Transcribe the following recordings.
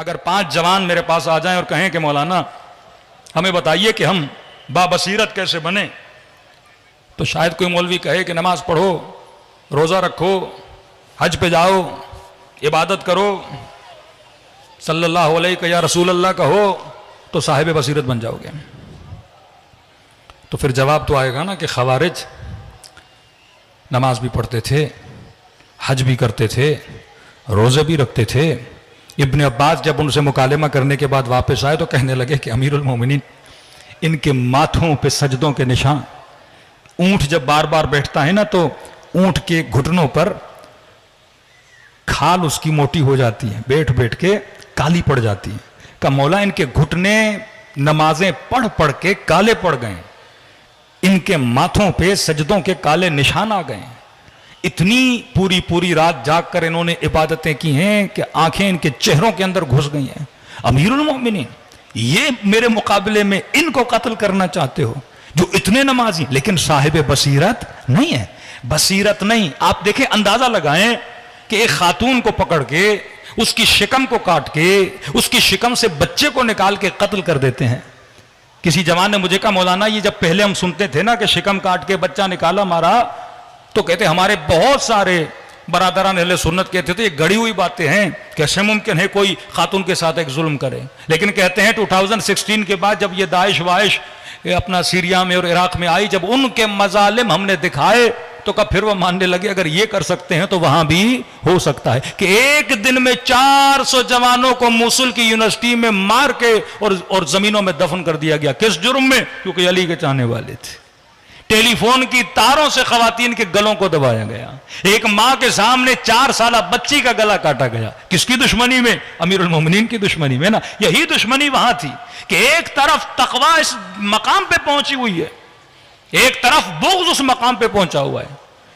अगर 5 जवान मेरे पास आ जाएं और कहें कि मौलाना हमें बताइए कि हम बाबसीरत कैसे बने, तो शायद कोई मौलवी कहे कि नमाज पढ़ो, रोज़ा रखो, हज पे जाओ, इबादत करो, सल्लल्लाहु अलैहि या रसूल अल्लाह कहो तो साहिब बसीरत बन जाओगे। तो फिर जवाब तो आएगा ना कि खवारिज नमाज भी पढ़ते थे, हज भी करते थे, रोज़े भी रखते थे। इब्न अब्बास जब उनसे मुकालमा करने के बाद वापस आए तो कहने लगे कि अमीरुल मोमिनीन, इनके माथों पे सजदों के निशान, ऊंट जब बार बार बैठता है ना तो ऊंट के घुटनों पर खाल उसकी मोटी हो जाती है, बैठ बैठ के काली पड़ जाती है। का मौला इनके घुटने नमाजें पढ़ पढ़ के काले पड़ गए, इनके माथों पे सजदों के काले निशान आ गए। इतनी पूरी पूरी रात जाग कर इन्होंने इबादतें की हैं कि आंखें इनके चेहरों के अंदर घुस गई हैं। अमीरुल मोमिनीन, ये मेरे मुकाबले में इनको कत्ल करना चाहते हो जो इतने नमाजी, लेकिन साहिब बसीरत नहीं है। बसीरत नहीं, आप देखें, अंदाजा लगाएं कि एक खातून को पकड़ के उसकी शिकम को काट के उसकी शिकम से बच्चे को निकाल के कत्ल कर देते हैं। किसी जवान ने मुझे कहा, मौलाना ये जब पहले हम सुनते थे ना कि शिकम काट के बच्चा निकाला मारा, तो कहते हमारे बहुत सारे बरादरान अहले सुन्नत कहते थे ये गढ़ी हुई बातें हैं, कैसे मुमकिन है कोई खातून के साथ एक जुल्म करे। लेकिन कहते हैं 2016 के बाद जब ये दाइश वाइश अपना सीरिया में और इराक में आई, जब उनके मजालिम हमने दिखाए तो कब फिर वो मानने लगे अगर ये कर सकते हैं तो वहां भी हो सकता है। कि एक दिन में 400 जवानों को मूसुल की यूनिवर्सिटी में मार के और जमीनों में दफन कर दिया गया। किस जुर्म में? क्योंकि अली के चाहने वाले थे। टेलीफोन की तारों से खवातीन के गलों को दबाया गया। एक मां के सामने 4 साला बच्ची का गला काटा गया। किसकी दुश्मनी में? अमीरुल मोमिनीन की दुश्मनी में ना। यही दुश्मनी वहां थी कि एक तरफ तकवा इस मकाम पे पहुंची हुई है, एक तरफ बुग़्ज़ उस मकाम पे पहुंचा हुआ है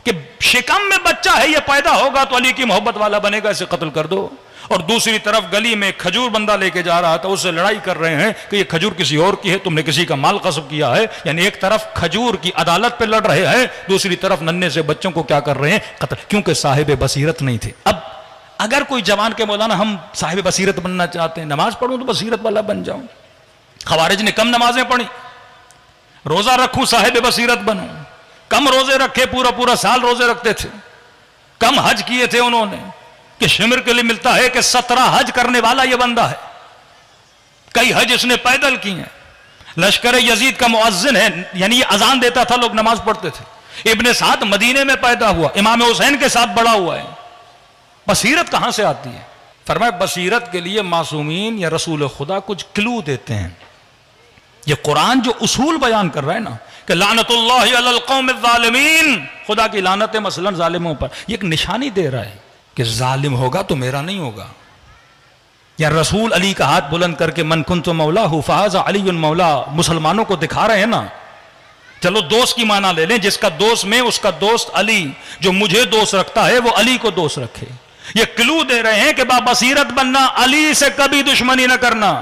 कि शिकम में बच्चा है, ये पैदा होगा तो अली की मोहब्बत वाला बनेगा, इसे कत्ल कर दो। और दूसरी तरफ गली में खजूर बंदा लेके जा रहा था, उससे लड़ाई कर रहे हैं कि ये खजूर किसी और की है, तुमने किसी का माल ग़स्ब किया है। यानी एक तरफ खजूर की अदालत पे लड़ रहे हैं, दूसरी तरफ नन्हे से बच्चों को क्या कर रहे हैं? कत्ल। क्योंकि साहिब बसीरत नहीं थे। अब अगर कोई जवान के मौलाना हम साहिब बसीरत बनना चाहते हैं, नमाज पढ़ूं तो बसीरत वाला बन जाऊं। खवारिज ने कम नमाजें पढ़ी, रोजा रखूं साहिब बसीरत बनूं। कम रोजे रखे, पूरा पूरा साल रोजे रखते थे। कम हज किए थे उन्होंने कि शिमर के लिए मिलता है कि 17 हज करने वाला यह बंदा है। कई हज इसने पैदल किए हैं। लश्कर यजीद का मुअज्जिन है, यानी ये अजान देता था, लोग नमाज पढ़ते थे। इब्ने साद मदीने में पैदा हुआ, इमाम हुसैन के साथ बड़ा हुआ है। बसीरत कहां से आती है? फरमाया बसीरत के लिए मासूमीन या रसूल खुदा कुछ क्लू देते हैं। ये कुरान जो उसूल बयान कर रहा है ना कि लानतुल्लाहि अलल कौमिज़ ज़ालिमीन, खुदा की लानत है मसलन जालिमों पर, ये एक निशानी दे रहा है कि जालिम होगा तो मेरा नहीं होगा। या रसूल अली का हाथ बुलंद करके मन कुन्तु मौलाहु फ़हाज़ा अलीयुन मौला, मुसलमानों को दिखा रहे हैं ना। चलो दोस्त की माना ले लें, जिसका दोस्त में उसका दोस्त अली, जो मुझे दोस्त रखता है वो अली को दोस्त रखे। ये क्लू दे रहे हैं कि बाबसीरत बनना, अली से कभी दुश्मनी न करना।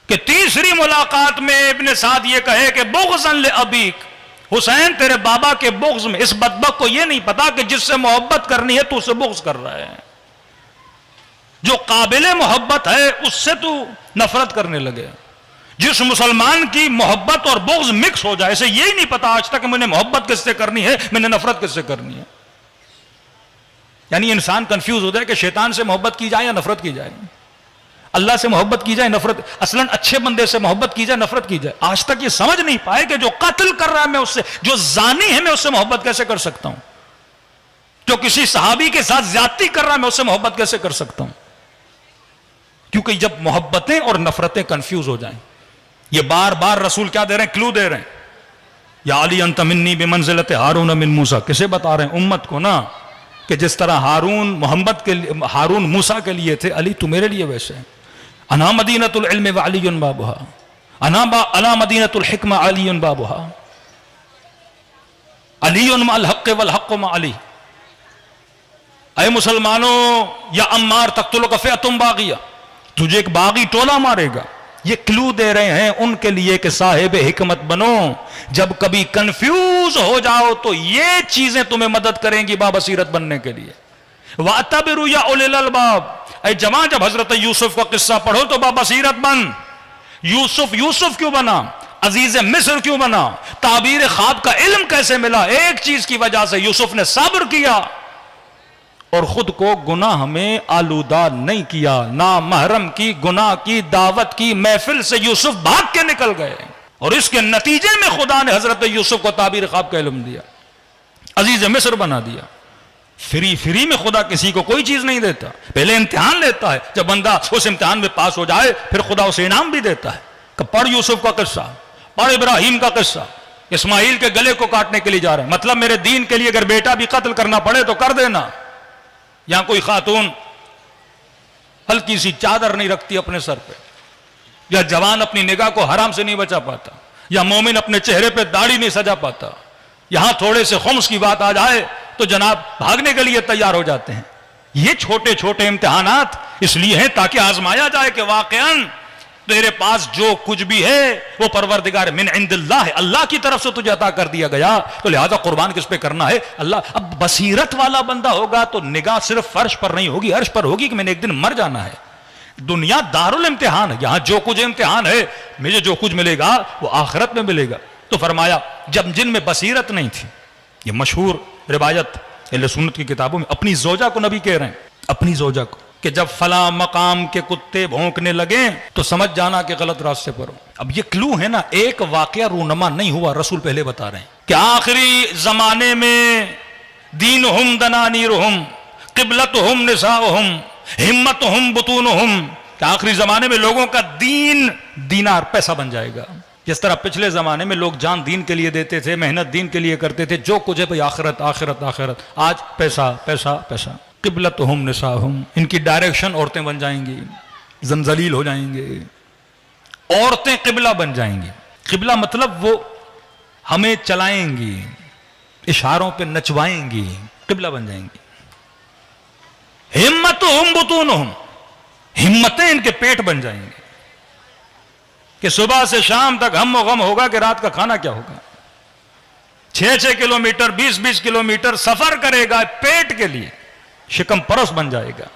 कि तीसरी मुलाकात में इब्ने साद ये कहे कि बुग़्ज़न ले अबीक, हुसैन तेरे बाबा के बुग़्ज़ में, इस बदबख्त को ये नहीं पता कि जिससे मोहब्बत करनी है तू उससे बुग़्ज़ कर रहा है। जो काबिल मोहब्बत है उससे तू नफरत करने लगे। जिस मुसलमान की मोहब्बत और बुग़्ज़ मिक्स हो जाए, इसे यही नहीं पता आज तक मैंने मोहब्बत किससे करनी है, मैंने नफरत किससे करनी है। यानी इंसान कंफ्यूज हो जाए कि शैतान से मोहब्बत की जाए या नफरत की जाए, अल्लाह से मोहब्बत की जाए नफरत, असलन अच्छे बंदे से मोहब्बत की जाए नफरत की जाए। आज तक ये समझ नहीं पाए कि जो कत्ल कर रहा है मैं उससे, जो जानी है मैं उससे मोहब्बत कैसे कर सकता हूं, जो किसी सहाबी के साथ ज्यादती कर रहा है मैं उससे मोहब्बत कैसे कर सकता हूं। क्योंकि जब मोहब्बतें और नफरतें कंफ्यूज हो जाएं, ये बार बार रसूल क्या दे रहे हैं? क्लू दे रहे हैं। या अली अंत मिन्नी बिमंज़िलत हारून मिन मूसा, किसे बता रहे हैं? उम्मत को ना, कि जिस तरह हारून मूसा के लिए थे, अली तू मेरे लिए वैसे है। अना मदीनतुल इल्म व अलीयुन बाबुहा, अना मदीनतुल हिक्मा अलीयुन बाबुहा, अलीयुन मअल हक़्क़ वल हक़्क़ु मा अली। ऐ मुसलमानों, या अम्मार तक़्तुलुका फ़िअतुन बाग़िया, तुझे एक बागी टोला मारेगा। ये क्लू दे रहे हैं उनके लिए कि साहिब हिकमत बनो। जब कभी कंफ्यूज हो जाओ तो ये चीजें तुम्हें मदद करेंगी बाबसीरत बनने के लिए। वातबिरु या उलिल अलबाब, ऐ जवान जब हजरत यूसुफ का किस्सा पढ़ो तो बाबसीरत बन। यूसुफ यूसुफ क्यों बना, अजीज मिस्र क्यों बना, ताबीर ख्वाब का इल्म कैसे मिला? एक चीज की वजह से, यूसुफ ने सब्र किया और खुद को गुनाह में आलूदा नहीं किया। ना महरम की गुनाह की दावत की महफिल से यूसुफ भाग के निकल गए और इसके नतीजे में खुदा ने हजरत यूसुफ को ताबीर ख्वाब का इल्म दिया, अजीज मिस्र बना दिया। फ्री में खुदा किसी को कोई चीज नहीं देता, पहले इम्तिहान लेता है, जब बंदा उस इम्तिहान में पास हो जाए फिर खुदा उसे इनाम भी देता है। पढ़ यूसुफ का किस्सा, पढ़ इब्राहिम का किस्सा, इस्माइल के गले को काटने के लिए जा रहे हैं, मतलब मेरे दीन के लिए अगर बेटा भी कत्ल करना पड़े तो कर देना। यहां कोई खातून हल्की सी चादर नहीं रखती अपने सर पे, या जवान अपनी निगाह को हराम से नहीं बचा पाता, या मोमिन अपने चेहरे पे दाढ़ी नहीं सजा पाता। यहां थोड़े से खुम्स की बात आ जाए तो जनाब भागने के लिए तैयार हो जाते हैं। ये छोटे छोटे इम्तिहानात इसलिए हैं ताकि आजमाया जाए कि वाकईन तेरे पास जो कुछ भी है वो परवरदिगार मिन इंदिल्लाह है, अल्लाह की तरफ से तुझे अता कर दिया गया, तो लिहाजा कुर्बान किस पे करना है? अल्लाह। अब बसीरत वाला बंदा होगा तो निगाह सिर्फ फर्श पर नहीं होगी, अर्श पर होगी कि मैंने एक दिन मर जाना है। दुनिया दारुल इम्तिहान है, यहां जो कुछ इम्तिहान है, मुझे जो कुछ मिलेगा वो आखिरत में मिलेगा। तो फरमाया जब जिनमें बसीरत नहीं थी, ये मशहूर रिवायत अहले सुन्नत की किताबों में, अपनी जोजा को नबी कह रहे हैं, अपनी जोजा को, कि जब फला मकाम के कुत्ते भौंकने लगे तो समझ जाना कि गलत रास्ते पर हो। अब ये क्लू है ना, एक वाकया रूनमा नहीं हुआ, रसूल पहले बता रहे हैं कि आखिरी जमाने में दीनुहुम दनानीरुहुम क़िबलतुहुम निसाउहुम हिम्मतुहुम बुतूनुहुम, कि आखिरी जमाने में लोगों का दीन दीनार पैसा बन जाएगा। जिस तरह पिछले जमाने में लोग जान दीन के लिए देते थे, मेहनत दीन के लिए करते थे, जो कुछ है भाई आखिरत आखिरत आखिरत, आज पैसा पैसा पैसा। क़िबलतुहुम निसाउहुम, इनकी डायरेक्शन औरतें बन जाएंगी, जंजलील हो जाएंगे, औरतें क़िबला बन जाएंगी। क़िबला मतलब वो हमें चलाएंगी, इशारों पे नचवाएंगी, क़िबला बन जाएंगी। हिम्मतुहुम बुतूनुहुम, हिम्मतें इनके पेट बन जाएंगे कि सुबह से शाम तक हम गम होगा कि रात का खाना क्या होगा। 6-6 किलोमीटर 20-20 किलोमीटर सफर करेगा पेट के लिए, शिकम परस बन जाएगा,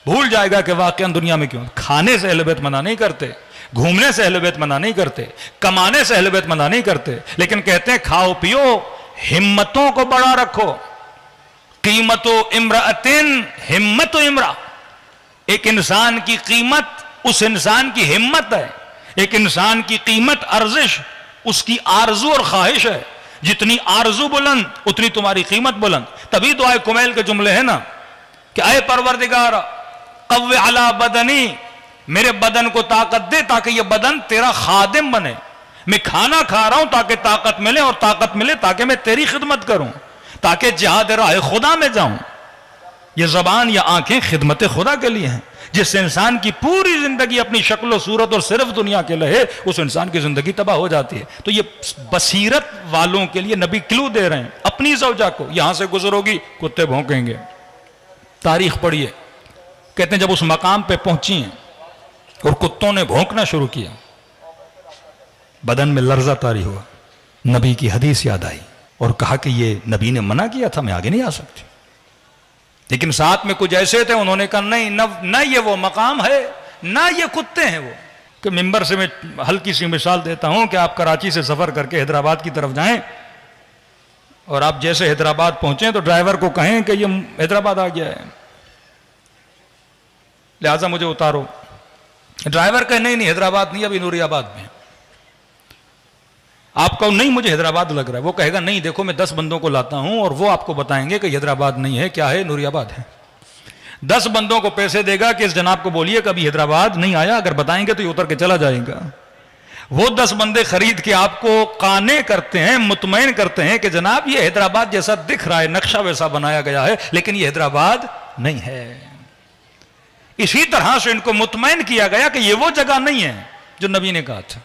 भूल जाएगा कि वाकई दुनिया में क्यों। खाने से अहले बैत मना नहीं करते, घूमने से अहले बैत मना नहीं करते, कमाने से अहले बैत मना नहीं करते, लेकिन कहते हैं खाओ पियो, हिम्मतों को बड़ा रखो। कीमतो इम्रातिन हिम्मत इमरा, एक इंसान की कीमत उस इंसान की हिम्मत है, एक इंसान की कीमत अर्जिश उसकी आरजू और ख्वाहिश है। जितनी आरजू बुलंद उतनी तुम्हारी कीमत बुलंद। तभी दुआए कुमैल के जुमले हैं ना कि आए परवरदिगार कव्वे अला बदनी, मेरे बदन को ताकत दे ताकि यह बदन तेरा खादिम बने। मैं खाना खा रहा हूं ताकि ताकत मिले, और ताकत मिले ताकि मैं तेरी खिदमत करूं, ताकि जिहाद राह खुदा में जाऊं। यह जबान या आंखें खिदमत खुदा के लिए हैं। जिस इंसान की पूरी जिंदगी अपनी शक्ल सूरत और सिर्फ दुनिया के लिए, उस इंसान की जिंदगी तबाह हो जाती है। तो ये बसीरत वालों के लिए नबी क्लू दे रहे हैं। अपनी ज़ौजा को, यहां से गुजरोगी कुत्ते भौंकेंगे। तारीख पढ़िए, कहते हैं जब उस मकाम पे पहुंची हैं और कुत्तों ने भौंकना शुरू किया, बदन में लर्जा तारी हुआ, नबी की हदीस याद आई और कहा कि ये नबी ने मना किया था, मैं आगे नहीं आ सकती। लेकिन साथ में कुछ ऐसे थे, उन्होंने कहा नहीं, न ये वो मकाम है, ना ये कुत्ते हैं वो। कि मिंबर से मैं हल्की सी मिसाल देता हूं कि आप कराची से सफर करके हैदराबाद की तरफ जाएं और आप जैसे हैदराबाद पहुंचे तो ड्राइवर को कहें कि ये हैदराबाद आ गया है, लिहाजा मुझे उतारो। ड्राइवर कहे नहीं हैदराबाद नहीं, अभी नूरियाबाद में। आप कहो नहीं मुझे हैदराबाद लग रहा है, वो कहेगा नहीं देखो मैं 10 बंदों को लाता हूं और वो आपको बताएंगे कि हैदराबाद नहीं है, क्या है, नूरियाबाद है। 10 बंदों को पैसे देगा कि इस जनाब को बोलिए कभी हैदराबाद नहीं आया, अगर बताएंगे तो ये उतर के चला जाएगा। वो 10 बंदे खरीद के आपको काने करते हैं, मुतमईन करते हैं कि जनाब ये हैदराबाद जैसा दिख रहा है, नक्शा वैसा बनाया गया है, लेकिन ये हैदराबाद नहीं है। इसी तरह से इनको मुतमईन किया गया कि ये वो जगह नहीं है जो नबी ने कहा था।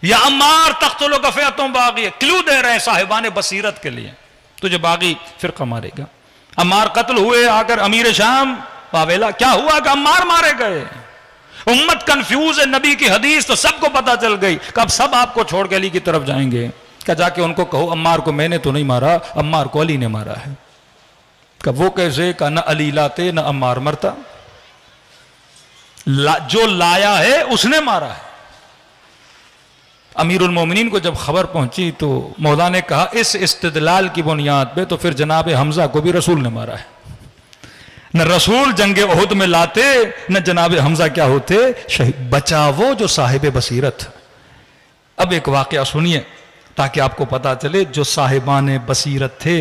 या अम्मार तख्तुलो गफियतुम बागी, क्लू दे रहे हैं साहिबान बसीरत के लिए, तुझे बागी फिरका मारेगा। अम्मार कत्ल हुए, आकर अमीर शाम पावेला, क्या हुआ कि अम्मार मारे गए। उम्मत कंफ्यूज है, नबी की हदीस तो सबको पता चल गई, कब सब आपको छोड़ के अली की तरफ जाएंगे। क्या जाके उनको कहो अम्मार को मैंने तो नहीं मारा, अम्मार को अली ने मारा है। का वो कैसे का न अली लाते न अम्मार मरता, जो लाया है उसने मारा है। अमीरुल मोमिनीन को जब खबर पहुंची तो मौला ने कहा इस इस्तिदलाल की बुनियाद पे तो फिर जनाब हमजा को भी रसूल ने मारा है। न रसूल जंगे उहुद में लाते, न जनाब हमजा क्या होते शहीद। बचा वो जो साहिब बसीरत। अब एक वाकया सुनिए ताकि आपको पता चले, जो साहिबान बसीरत थे,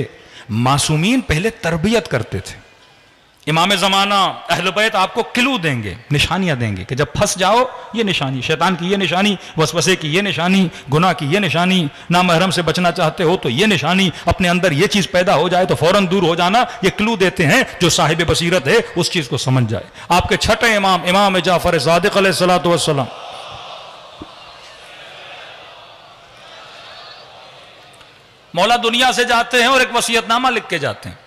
मासूमीन पहले तरबियत करते थे। इमाम ज़माना अहले बैत आपको क्लू देंगे, निशानियां देंगे कि जब फंस जाओ ये निशानी, शैतान की ये निशानी, वसवसे की ये निशानी, गुनाह की ये निशानी, नामहरम से बचना चाहते हो तो ये निशानी, अपने अंदर ये चीज पैदा हो जाए तो फौरन दूर हो जाना। ये क्लू देते हैं, जो साहिब बसीरत है उस चीज को समझ जाए। आपके छठे इमाम, इमाम जाफर सादिक अलैहिस्सलातु वस्सलाम, मौला दुनिया से जाते हैं और एक वसीयतनामा लिख के जाते हैं।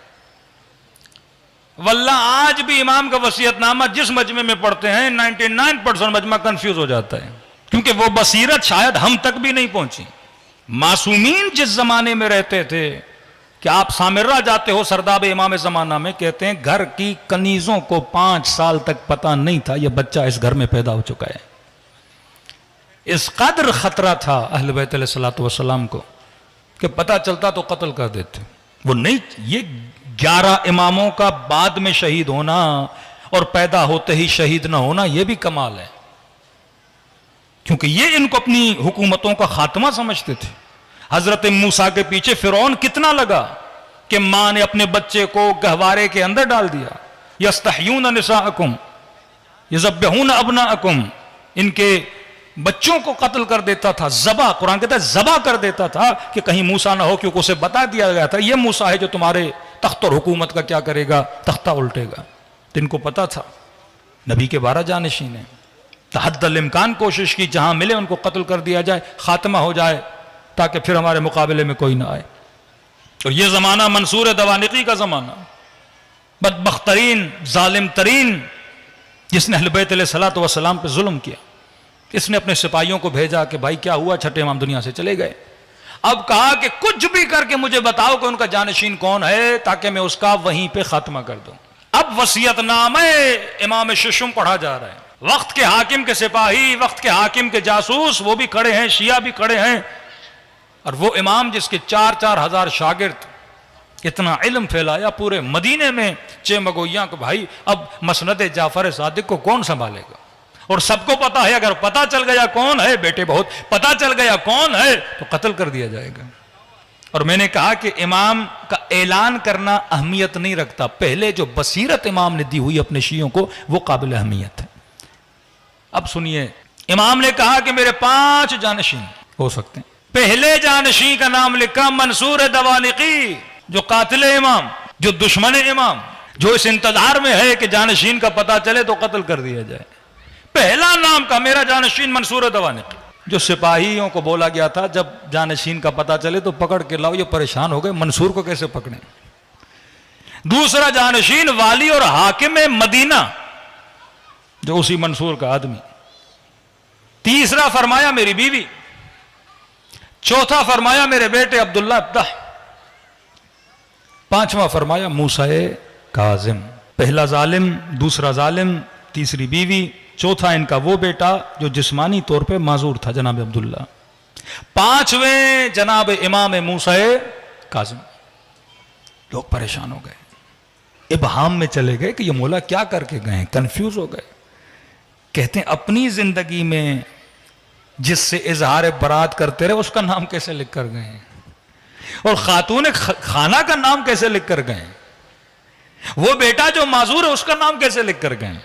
वल्ला आज भी इमाम का वसीयतनामा जिस मजमे में पढ़ते हैं 99% मजमा कंफ्यूज हो जाता है, क्योंकि वो बसीरत शायद हम तक भी नहीं पहुंची। मासूमीन जिस जमाने में रहते थे कि आप सामिर्रा जाते हो सरदाब इमाम जमाना में, कहते हैं घर की कनीजों को 5 साल तक पता नहीं था ये बच्चा इस घर में पैदा हो चुका है। इस कदर खतरा था अहले बैत अलैहिस्सलातु वस्सलाम को कि पता चलता तो कत्ल कर देते। वो नहीं, ये 11 इमामों का बाद में शहीद होना और पैदा होते ही शहीद ना होना, यह भी कमाल है, क्योंकि ये इनको अपनी हुकूमतों का खात्मा समझते थे। हजरत मूसा के पीछे फिरौन कितना लगा कि मां ने अपने बच्चे को गहवारे के अंदर डाल दिया। यस्तहयून निसाअकुम यज़ब्बहून अब्नाअकुम, इनके बच्चों को कत्ल कर देता था, जबा, कुरान कहता है जबा कर देता था कि कहीं मूसा ना हो, क्योंकि उसे बता दिया गया था ये मूसा है जो तुम्हारे तख्त और हुकूमत का क्या करेगा, तख्ता उल्टेगा। तो इनको पता था नबी के 12 जानशीन है, तहद्दल इम्कान कोशिश की जहां मिले उनको कत्ल कर दिया जाए, खात्मा हो जाए, ताकि फिर हमारे मुकाबले में कोई ना आए। और यह जमाना मंसूर दवानिकी का जमाना, बदबख्तरीन जालिम तरीन, जिसने अहले बैत अलैहिस्सलातु वस्सलाम पे जुल्म किया। इसने अपने सिपाहियों को भेजा कि भाई क्या हुआ, छठे इमाम दुनिया से चले गए। अब कहा कि कुछ भी करके मुझे बताओ कि उनका जानशीन कौन है, ताकि मैं उसका वहीं पे खात्मा कर दूं। अब वसीयतनामे इमाम शिशुम पढ़ा जा रहा है। वक्त के हाकिम के सिपाही, वक्त के हाकिम के जासूस, वो भी खड़े हैं, शिया भी खड़े हैं, और वो इमाम जिसके 4-4 हजार शागिर्द, इतना इल्म फैलाया पूरे मदीने में, चेमगोइयां को भाई अब मसनद जाफर सादिक को कौन संभालेगा। और सबको पता है अगर पता चल गया कौन है, बेटे बहुत पता चल गया कौन है तो कत्ल कर दिया जाएगा। और मैंने कहा कि इमाम का ऐलान करना अहमियत नहीं रखता, पहले जो बसीरत इमाम ने दी हुई अपने शियों को वो काबिल अहमियत है। अब सुनिए, इमाम ने कहा कि मेरे 5 जानशीन हो सकते हैं। पहले जानशी का नाम लिखा मंसूर दवानिकी, जो कातिल इमाम, जो दुश्मन इमाम, जो इस इंतजार में है कि जानशीन का पता चले तो कत्ल कर दिया जाए। पहला नाम का मेरा जानशीन मंसूर दवानिकी, जो सिपाहियों को बोला गया था जब जानशीन का पता चले तो पकड़ के लाओ, ये परेशान हो गए मंसूर को कैसे पकड़े। दूसरा जानशीन वाली और हाकिम मदीना, जो उसी मंसूर का आदमी। तीसरा फरमाया मेरी बीवी। चौथा फरमाया मेरे बेटे अब्दुल्ला अब्दाह। 5वां फरमाया मूसा काजिम। पहला जालिम, दूसरा जालिम, तीसरी बीवी, चौथा इनका वो बेटा जो जिस्मानी तौर पे माजूर था, जनाब अब्दुल्ला। 5वें जनाब इमाम मूसा काजिम। लोग परेशान हो गए, इबहाम में चले गए कि ये मौला क्या करके गए, कंफ्यूज हो गए। कहते हैं अपनी जिंदगी में जिससे इजहार बरात करते रहे उसका नाम कैसे लिख कर गए, और खातून खाना का नाम कैसे लिख कर गए, वो बेटा जो माजूर है उसका नाम कैसे लिख कर गए।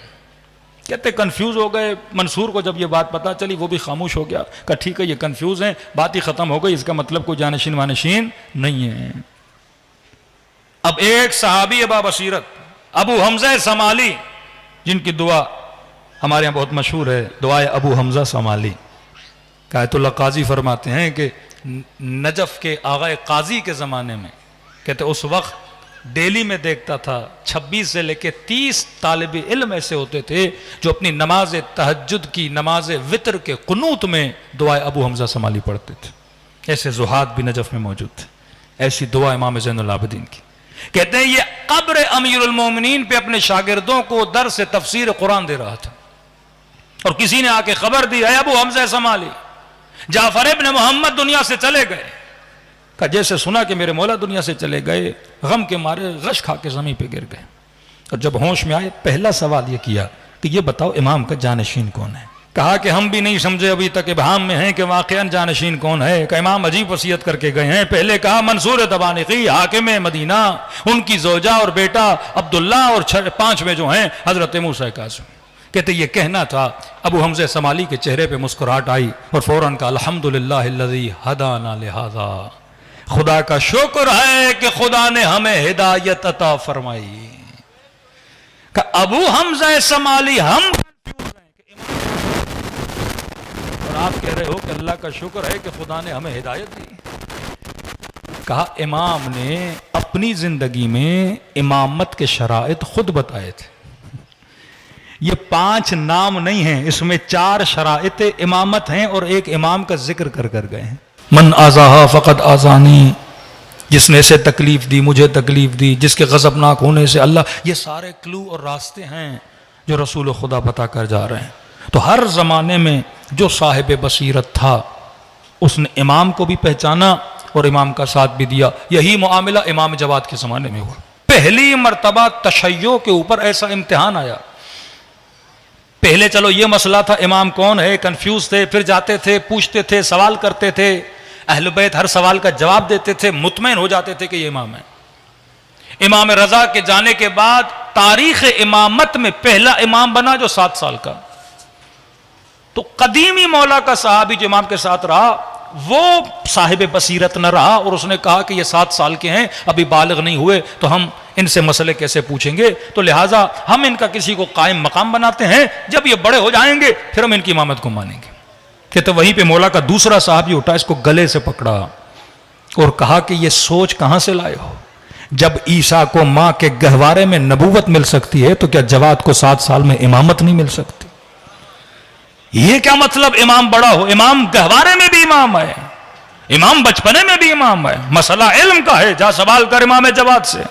कहते कंफ्यूज हो गए। मंसूर को जब ये बात पता चली वो भी खामोश हो गया, कहा ठीक है ये कंफ्यूज है, बात ही खत्म हो गई, इसका मतलब कोई जानशीन वानशीन नहीं है। अब एक सहाबी अबा बसीरत अबू हमजा समाली, जिनकी दुआ हमारे यहाँ बहुत मशहूर है, दुआए अबू हमजा समाली। कायतुल्लाह काजी फरमाते हैं कि नजफ के आगा काजी के ज़माने में, कहते उस वक्त दिल्ली में देखता था 26 से लेके 30 तालिब इल्म ऐसे होते थे जो अपनी नमाज तहज्जुद की, नमाज वितर के कुनूत में दुआ अबू हमजा समाली पढ़ते थे। ऐसे जुहाद भी नजफ में मौजूद थे। ऐसी दुआ इमाम ज़ैनुल आबिदीन की। कहते हैं ये कब्र अमीरुल मोमिनीन पे अपने शागिर्दों को दर्स तफसीर कुरान दे रहा था और किसी ने आके खबर दी, है अबू हमजा समाली, जाफर इब्न मोहम्मद दुनिया से चले गए। का जैसे सुना कि मेरे मौला दुनिया से चले गए, गम के मारे गश खा के जमीन पे गिर गए। और जब होश में आए पहला सवाल ये किया कि ये बताओ इमाम का जानशीन कौन है। कहा कि हम भी नहीं समझे अभी तक इबहाम में हैं कि वाकई जानशीन कौन है। का इमाम अजीब वसीयत करके गए हैं। पहले कहा मंसूर दबानिकी हाकिम मदीना, उनकी जोजा और बेटा अब्दुल्ला और 5 में जो हैं हजरत मूसा कासिम। कहते ये कहना था। अबू हमज़ा समाली के चेहरे पे मुस्कुराहट आई और फौरन कहा अल्हम्दुलिल्लाहिल्लज़ी हदाना लिहाज़ा, खुदा का शुक्र है कि खुदा ने हमें हिदायत अता फरमाई। का अबू हमज़ा समाली हम और आप कह रहे हो कि अल्लाह का शुक्र है कि खुदा ने हमें हिदायत दी। कहा इमाम ने अपनी जिंदगी में इमामत के शराइत खुद बताए थे। ये 5 नाम नहीं हैं, इसमें 4 शराइत इमामत हैं और एक इमाम का जिक्र कर गए हैं। मन आज़ाहा फ़क़द आज़ानी, जिसने इसे तकलीफ दी मुझे तकलीफ दी, जिसके गज़बनाक होने से अल्लाह, ये सारे क्लू और रास्ते हैं जो रसूल खुदा बता कर जा रहे हैं। तो हर ज़माने में जो साहिब बसीरत था उसने इमाम को भी पहचाना और इमाम का साथ भी दिया। यही मामला इमाम जवाद के ज़माने में हुआ। पहली मरतबा तशय्यो के ऊपर ऐसा इम्तिहान आया। पहले चलो ये मसला था इमाम कौन है, कंफ्यूज थे, फिर जाते थे पूछते थे सवाल करते थे, अहल बैत हर सवाल का जवाब देते थे, मुतमईन हो जाते थे कि ये इमाम है। इमाम रजा के जाने के बाद तारीख इमामत में पहला इमाम बना जो 7 साल का। तो कदीमी मौला का सहाबी जो इमाम के साथ रहा वो साहिब बसीरत न रहा और उसने कहा कि ये 7 साल के हैं, अभी बालिग नहीं हुए, तो हम इनसे मसले कैसे पूछेंगे, तो लिहाजा हम इनका किसी को कायम मकाम बनाते हैं, जब ये बड़े हो जाएंगे फिर हम इनकी इमामत को मानेंगे। कहते वहीं पे मौला का दूसरा साहबी उठा, इसको गले से पकड़ा और कहा कि ये सोच कहां से लाए हो, जब ईसा को मां के गहवारे में नबूवत मिल सकती है तो क्या जवाद को 7 साल में इमामत नहीं मिल सकती? ये क्या मतलब इमाम बड़ा हो? इमाम गहवारे में भी इमाम है, इमाम बचपने में भी इमाम है। मसला इल्म का है, जा सवाल कर इमाम जवाद से।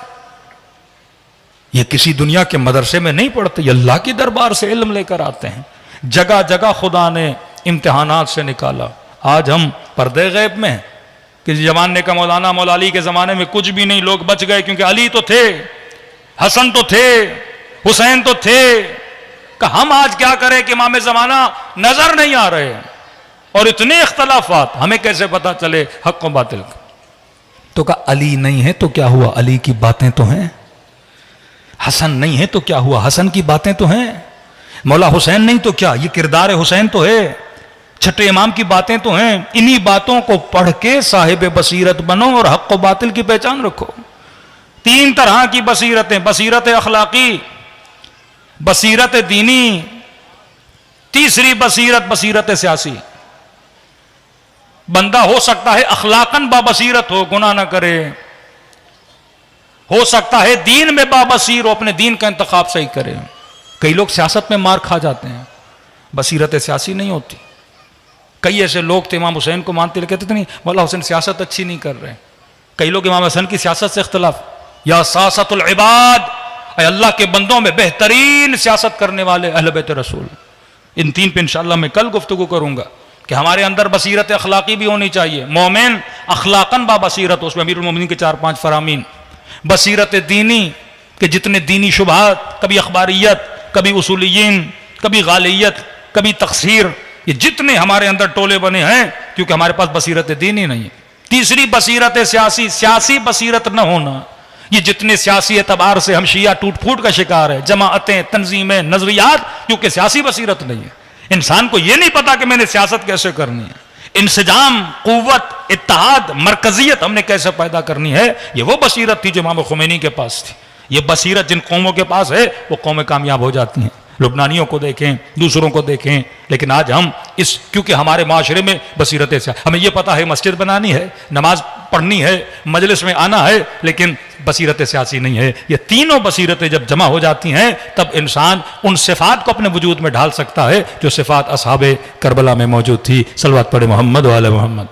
ये किसी दुनिया के मदरसे में नहीं पढ़ते, ये अल्लाह की दरबार से इल्म लेकर आते हैं। जगह जगह खुदा ने इम्तिहानात से निकाला। आज हम पर्दे गैब में हैं। किसी जमाने का मौलाना मौला अली के जमाने में कुछ भी नहीं, लोग बच गए क्योंकि अली तो थे, हसन तो थे, हुसैन तो थे। हम आज क्या करें कि इमाम जमाना नजर नहीं आ रहे और इतने इख्तलाफात, हमें कैसे पता चले हक व बातिल का? तो कहा अली नहीं है तो क्या हुआ, अली की बातें तो हैं। हसन नहीं है तो क्या हुआ, हसन की बातें तो हैं। मौला हुसैन नहीं तो क्या, ये किरदार हुसैन तो है। छठे इमाम की बातें तो हैं। इन्हीं बातों को पढ़ के साहिब बसीरत बनो और हक व बातिल की पहचान रखो। 3 तरह की बसीरतें, बसीरत अखलाकी, बसीरत दीनी, तीसरी बसीरत बसीरत सियासी। बंदा हो सकता है अखलाकन बाबसीरत हो, गुनाह ना करे, हो सकता है दीन में बाबसीर हो, अपने दीन का इंतखाब सही करे। कई लोग सियासत में मार खा जाते हैं, बसीरत सियासी नहीं होती। कई ऐसे लोग थे इमाम हुसैन को मानते कहते थे नहीं मौला हुसैन सियासत अच्छी नहीं कर रहे। कई लोग इमाम हुसैन की सियासत से इख्तलाफ, या सियासतुल इबाद, अल्लाह के बंदों में बेहतरीन सियासत करने वाले अहले बैत रसूल। इन 3 पे इंशाअल्लाह मैं कल गुफ्तगू करूंगा कि हमारे अंदर बसीरत अखलाकी भी होनी चाहिए। मोमिन अखलाकन बा बसीरत, उसमें अमीरुल मोमिनीन के 4-5 फरामीन। बसीरत दीनी के जितने दीनी शुबहात, कभी अखबारियत, कभी उसूलियीन, कभी गालियत, कभी तकसीर, ये जितने हमारे अंदर टोले बने हैं क्योंकि हमारे पास बसीरत दीनी नहीं है। तीसरी बसीरत सियासी, सियासी बसीरत न होना। ये जितने सियासी एतबार से हम शिया टूट फूट का शिकार है, जमाअतें, तंजीमें, नजरियात, क्योंकि सियासी बसीरत नहीं है। इंसान को यह नहीं पता कि मैंने सियासत कैसे करनी है, इंसजाम, कुव्वत, इत्तेहाद, मरकजियत हमने कैसे पैदा करनी है। ये वो बसीरत थी जो इमाम खुमैनी के पास थी। ये बसीरत जिन कौमों के पास है वो कौमें कामयाब हो जाती हैं। लुबनानियों को देखें, दूसरों को देखें, लेकिन आज हम इस, क्योंकि हमारे माशरे में बसीरत से हमें यह पता है मस्जिद बनानी है, नमाज पढ़नी है, मजलिस में आना है, लेकिन बसीरत सियासी नहीं है। ये तीनों बसीरतें जब जमा हो जाती हैं तब इंसान उन सिफात को अपने वजूद में ढाल सकता है जो सिफात असहाबे करबला में मौजूद थी। सलवात पढ़े मोहम्मद वाले मोहम्मद।